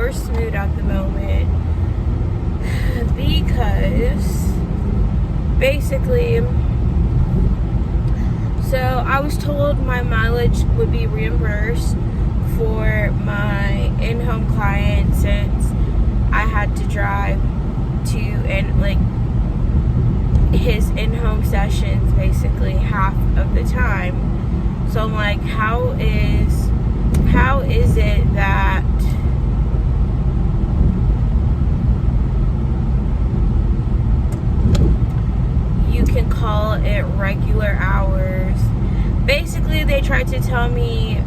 worst mood at the moment because basically, so I was told my mileage would be reimbursed for my in-home client since I had to drive to and like his in-home sessions basically half of the time. So I'm like, how is it that you can call it regular hours? Basically, they tried to tell me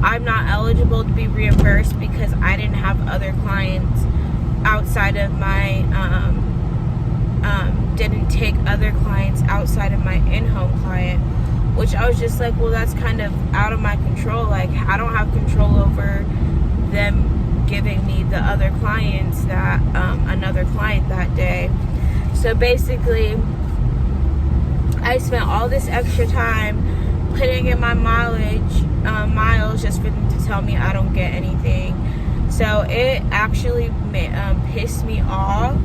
I'm not eligible to be reimbursed because I didn't have other clients outside of my didn't take other clients outside of my in-home client, which I was just like, well, that's kind of out of my control. Like, I don't have control over them giving me the other clients that another client that day. So basically, I spent all this extra time putting in my miles just for them to tell me I don't get anything. So it actually pissed me off.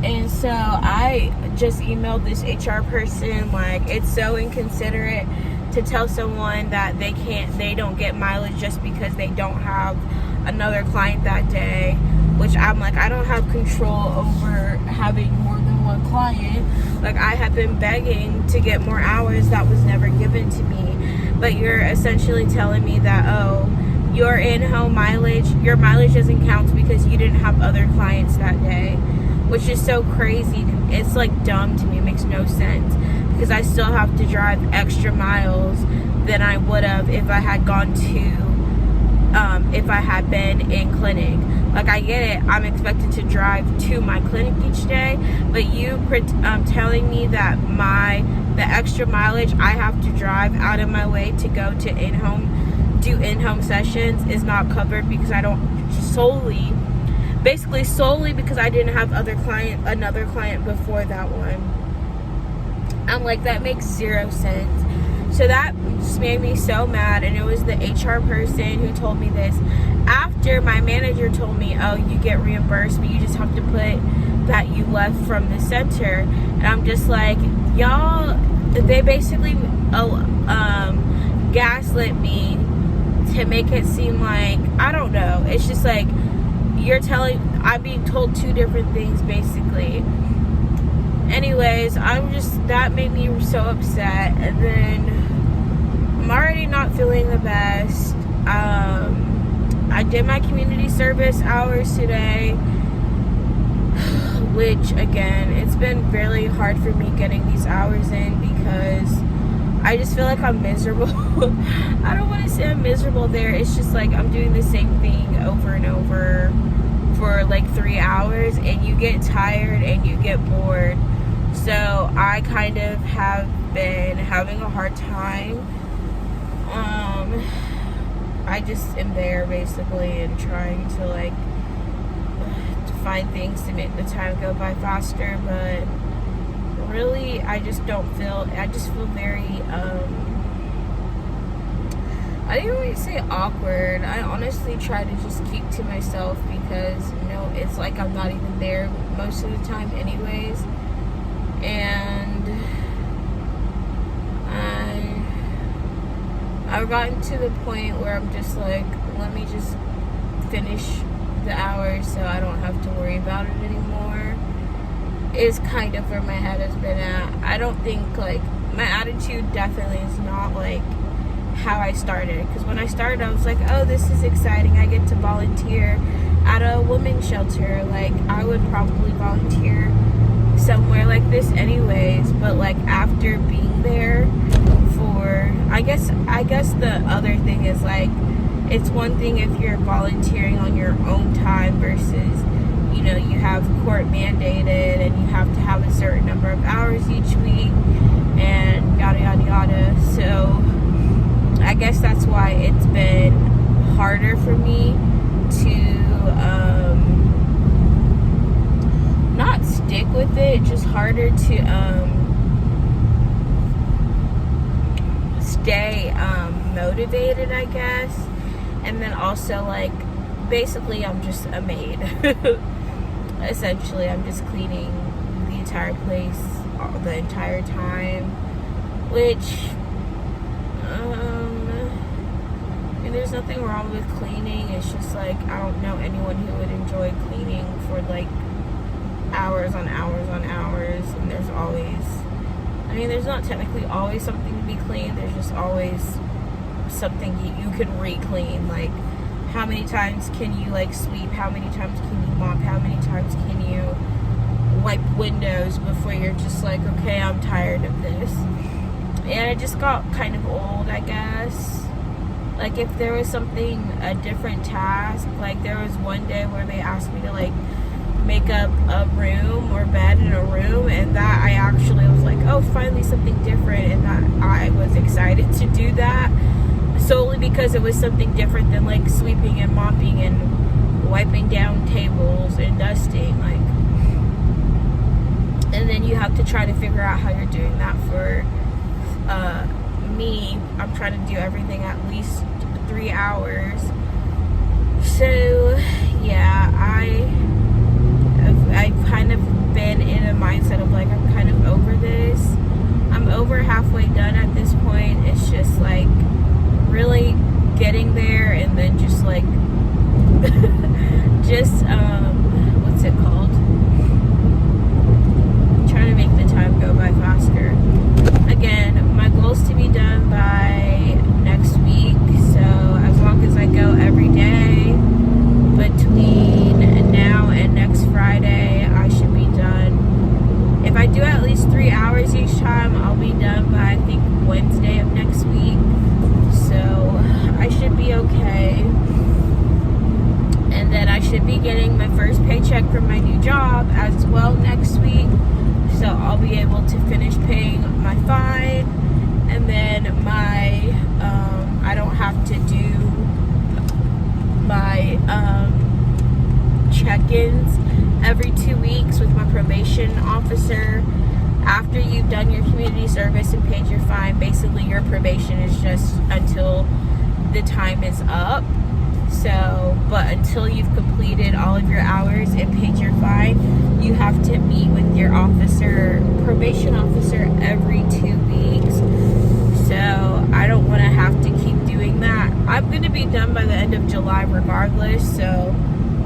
And so I just emailed this HR person, like, it's so inconsiderate to tell someone that they don't get mileage just because they don't have another client that day, which I'm like, I don't have control over having more than one client. Like, I have been begging to get more hours that was never given to me. But you're essentially telling me that, oh, your in-home mileage, your mileage doesn't count because you didn't have other clients that day, which is so crazy. It's like dumb to me. It makes no sense because I still have to drive extra miles than I would have if I had gone to, if I had been in clinic. Like, I get it, I'm expected to drive to my clinic each day, but you telling me that the extra mileage I have to drive out of my way to go to do in-home sessions is not covered because I don't solely because I didn't have another client before that one. I'm like, that makes zero sense. So that just made me so mad, and it was the HR person who told me this after my manager told me, oh, you get reimbursed, but you just have to put that you left from the center. And I'm just like, y'all, they basically gaslit me to make it seem like, I don't know, it's just like I'm being told two different things basically. Anyways, that made me so upset. And then I'm already not feeling the best. I did my community service hours today, which again, it's been really hard for me getting these hours in because I just feel like I'm miserable. I don't want to say I'm miserable there. It's just like I'm doing the same thing over and over for like 3 hours, and you get tired and you get bored. So I kind of have been having a hard time. I just am there basically and trying to like to find things to make the time go by faster, but really I just feel very I didn't really say awkward. I honestly try to just keep to myself because, you know, it's like I'm not even there most of the time anyways. And I've gotten to the point where I'm just like, let me just finish the hours so I don't have to worry about it anymore, is kind of where my head has been at. I don't think, like, my attitude definitely is not like how I started, because when I started I was like, oh, this is exciting, I get to volunteer at a women's shelter, like I would probably volunteer somewhere like this anyways. But like after being there for I guess the other thing is, like, it's one thing if you're volunteering on your own time versus, you know, you have court mandated and you have to have a certain number of hours each week and yada yada yada. So I guess that's why it's been harder for me to not stick with it, just harder to stay motivated, I guess. And then also, like, basically I'm just a maid. Essentially, I'm just cleaning the entire place the entire time, which and there's nothing wrong with cleaning. It's just like, I don't know anyone who would enjoy cleaning for like hours on hours on hours. And there's always, I mean, there's not technically always something to be cleaned. There's just always something you can re-clean. Like, how many times can you like sweep? How many times can you mop? How many times can you wipe windows before you're just like, okay, I'm tired of this? And it just got kind of old, I guess. Like, if there was a different task, like there was one day where they asked me to like make up a room or bed in a room, and that I actually was like, oh, finally something different, and that I was excited to do that, solely because it was something different than like sweeping and mopping and wiping down tables and dusting, like. And then you have to try to figure out how you're doing that. For me, I'm trying to do everything at least 3 hours. So yeah, I've kind of been in a mindset of like, I'm kind of over this. I'm over halfway done at this point. It's just like really getting there, and then just like just what's it called? Trying to make the time go by faster. Again, my goal is to be done by next week. So as long as I go every day between now and next Friday, I should be done. If I do at least 3 hours each time, I'll be done by, I think, Wednesday of next week. So I should be okay. And then I should be getting my first paycheck from my new job as well next week. So I'll be able to finish paying my fine, and then I don't have to do my check-ins every 2 weeks with my probation officer. After you've done your community service and paid your fine, basically your probation is just until the time is up. So, but until you've completed all of your hours and paid your fine, you have to meet with your probation officer every 2 weeks. So I don't want to have to keep doing that. I'm going to be done by the end of July regardless. So,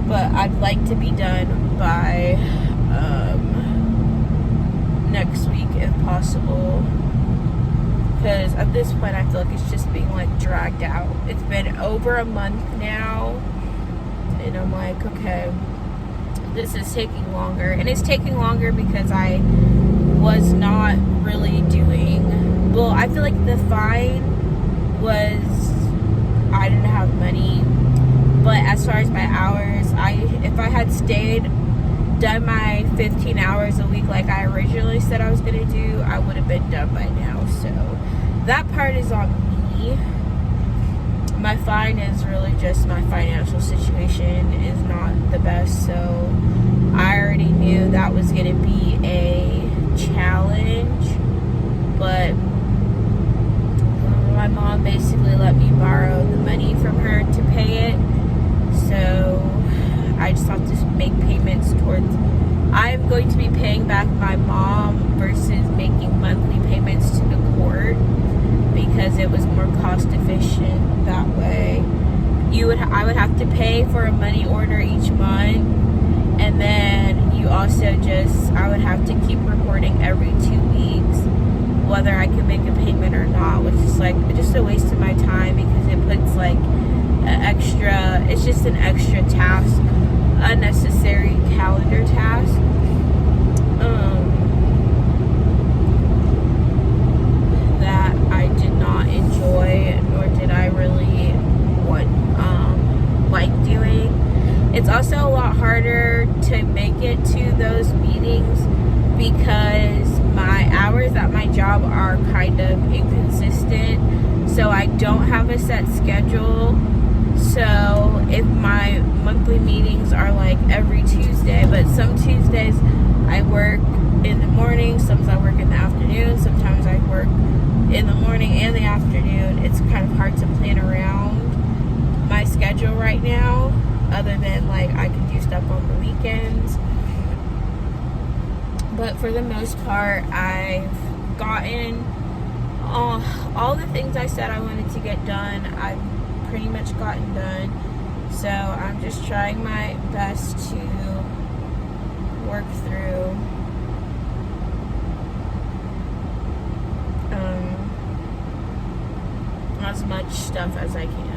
but I'd like to be done by next week if possible. Because at this point, I feel like it's just being like dragged out. It's been over a month now, and I'm like, okay, this is taking longer. And it's taking longer because I was not really doing, well, I feel like the fine was, I didn't have money. But as far as my hours, if I had done my 15 hours a week like I originally said I was going to do, I would have been done by now. So that part is on me. My fine is really just my financial situation is not the best. So I already knew that was going to be a challenge. But my mom basically let me borrow the money from her to pay it. So I just have to make payments towards, I'm going to be paying back my mom versus making monthly payments to the court, because it was more cost efficient that way. I would have to pay for a money order each month, and then you also I would have to keep reporting every 2 weeks whether I can make a payment or not, which is like just a waste of my time, because it puts like it's just an extra task, unnecessary calendar task. That I did not enjoy, nor did I really like doing. It's also a lot harder to make it to those meetings because my hours at my job are kind of inconsistent. So I don't have a set schedule. So if my monthly meetings are like every Tuesday, but some Tuesdays I work in the morning, sometimes I work in the afternoon, sometimes I work in the morning and the afternoon. It's kind of hard to plan around my schedule right now. other than like I can do stuff on the weekends. But for the most part, I've gotten all the things I said I wanted to get done. I've pretty much gotten done. So I'm just trying my best to work through as much stuff as I can.